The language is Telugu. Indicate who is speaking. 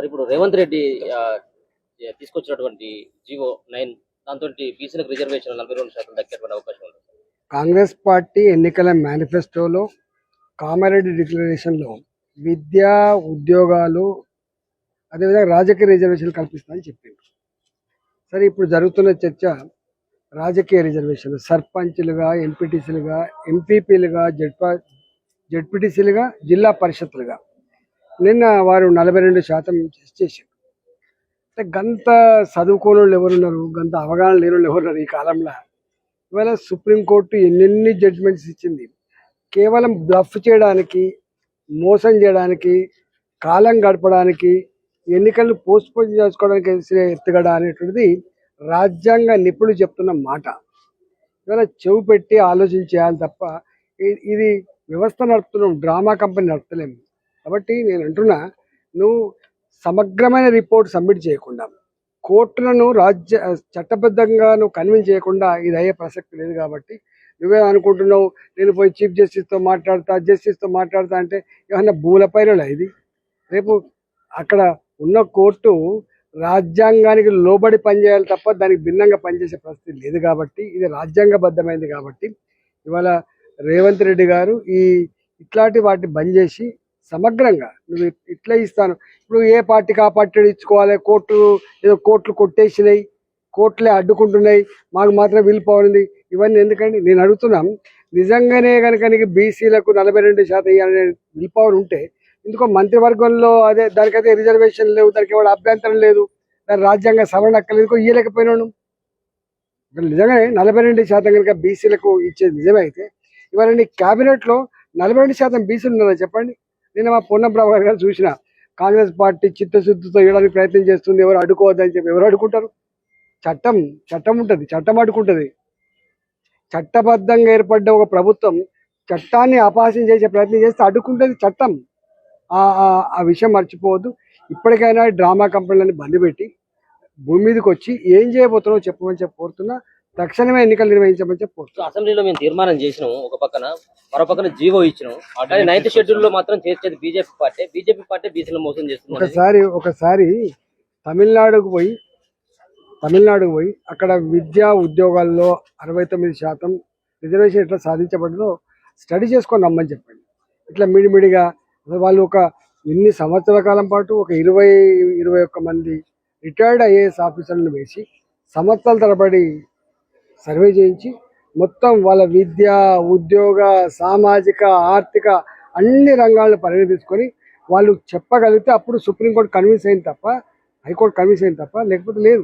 Speaker 1: సార్ ఇప్పుడు రేవంత్ రెడ్డి తీసుకొచ్చినటువంటి జీవో 9 దాంతో బీసీలకు రిజర్వేషన్ 42% దక్కేటువంటి అవకాశం ఉంది.
Speaker 2: కాంగ్రెస్ పార్టీ ఎన్నికల మేనిఫెస్టోలో కామారెడ్డి డిక్లరేషన్లో విద్యా ఉద్యోగాలు అదేవిధంగా రాజకీయ రిజర్వేషన్లు కల్పిస్తామని చెప్పింది. సరే, ఇప్పుడు జరుగుతున్న చర్చ రాజకీయ రిజర్వేషన్లు సర్పంచ్లుగా, ఎంపీటీసీలుగా, ఎంపీపీలుగా, జెడ్పీటీసీలుగా, జిల్లా పరిషత్లుగా నిన్న వారు 42% చేశారు. అంటే గంత చదువుకోని వాళ్ళు ఎవరున్నారు, గంత అవగాహన లేని వాళ్ళు ఎవరున్నారు ఈ కాలంలో? ఇవాళ సుప్రీంకోర్టు ఎన్నెన్ని జడ్జిమెంట్స్ ఇచ్చింది. కేవలం బ్లఫ్ చేయడానికి, మోసం చేయడానికి, కాలం గడపడానికి, ఎన్నికలను పోస్ట్పోన్ చేసుకోవడానికి ఎత్తుగడ అనేటువంటిది రాజ్యాంగ నిపుణులు చెప్తున్న మాట. ఇవాళ చెవు పెట్టి ఆలోచించేయాలి తప్ప ఇది వ్యవస్థ నడుపుతున్నాం, డ్రామా కంపెనీ నడుపుతలేము. కాబట్టి నేను అంటున్నా, నువ్వు సమగ్రమైన రిపోర్ట్ సబ్మిట్ చేయకుండా, కోర్టులను చట్టబద్ధంగా నువ్వు కన్విన్స్ చేయకుండా ఇది అయ్యే ప్రసక్తి లేదు. కాబట్టి నువ్వే అనుకుంటున్నావు నేను పోయి చీఫ్ జస్టిస్తో మాట్లాడతా అంటే ఏమన్నా భూలపైన ఇది? రేపు అక్కడ ఉన్న కోర్టు రాజ్యాంగానికి లోబడి పనిచేయాలి తప్ప దానికి భిన్నంగా పనిచేసే పరిస్థితి లేదు. కాబట్టి ఇది రాజ్యాంగబద్ధమైంది. కాబట్టి ఇవాళ రేవంత్ రెడ్డి గారు ఇట్లాంటి వాటిని బంద్ చేసి సమగ్రంగా నువ్వు ఇట్లా ఇస్తాను, ఇప్పుడు ఏ పార్టీకి ఆ పార్టీ ఇచ్చుకోవాలి, కోర్టులు కొట్టేసినాయి, కోర్టులే అడ్డుకుంటున్నాయి, మాకు మాత్రం విల్ పవర్ ఉంది, ఇవన్నీ ఎందుకండి? నేను అడుగుతున్నాం, నిజంగానే కనుక నీకు బీసీలకు 42% ఇవ్వాలనే విల్ పవర్ ఉంటే ఎందుకో మంత్రివర్గంలో అదే దానికైతే రిజర్వేషన్ లేవు, దానికి ఎవరు అభ్యంతరం లేదు, దాని రాజ్యాంగ సవరణ అక్కర్లేదు, ఇయ్యలేకపోయినాను. నిజంగానే 42% కనుక బీసీలకు ఇచ్చేది నిజమే అయితే ఇవాళ నీ క్యాబినెట్లో 42% బీసీలు ఉన్నారా చెప్పండి? నేను మా పొన్నం ప్రభాకర్ గారు చూసిన, కాంగ్రెస్ పార్టీ చిత్తశుద్ధితో ఇవ్వడానికి ప్రయత్నం చేస్తుంది, ఎవరు అడ్డుకోవద్దని చెప్పి. ఎవరు అడ్డుకుంటారు? చట్టం ఉంటుంది, చట్టం అడ్డుకుంటుంది. చట్టబద్ధంగా ఏర్పడ్డ ఒక ప్రభుత్వం చట్టాన్ని అపహాస్యం చేసే ప్రయత్నం చేస్తే అడ్డుకుంటుంది చట్టం. ఆ విషయం మర్చిపోవద్దు. ఇప్పటికైనా డ్రామా కంపెనీలని బంద్ పెట్టి భూమి మీదకి వచ్చి ఏం చేయబోతున్నావు చెప్పమని చెప్పి కోరుతున్నా. తక్షణమే ఎన్నికలు నిర్వహించమని చెప్పి
Speaker 1: అసెంబ్లీలో మేము తీర్మానం చేసినాము, ఒక పక్కన మరో పక్కన జీవో ఇచ్చినాం. 9th షెడ్యూల్ లో మాత్రం చేసేది బీజేపీ పార్టీ బీసీలో మోసం చేస్తుంది.
Speaker 2: ఒకసారి తమిళనాడుకు పోయి అక్కడ విద్యా ఉద్యోగాల్లో 69% రిజర్వేషన్ ఎట్లా సాధించబడిందో స్టడీ చేసుకొని రమ్మని చెప్పండి. ఇట్లా మిడిమిడిగా వాళ్ళు ఒక ఇన్ని సంవత్సరాల కాలం పాటు ఒక 20-21 మంది రిటైర్డ్ ఐఏఎస్ ఆఫీసర్లను వేసి సంవత్సరాల తరబడి సర్వే చేయించి మొత్తం వాళ్ళ విద్య, ఉద్యోగ, సామాజిక, ఆర్థిక అన్ని రంగాలను పరిగణ తీసుకొని వాళ్ళు చెప్పగలిగితే అప్పుడు సుప్రీంకోర్టు కన్విన్స్ అయింది తప్ప, హైకోర్టు కన్విన్స్ అయింది తప్ప, లేకపోతే లేదు.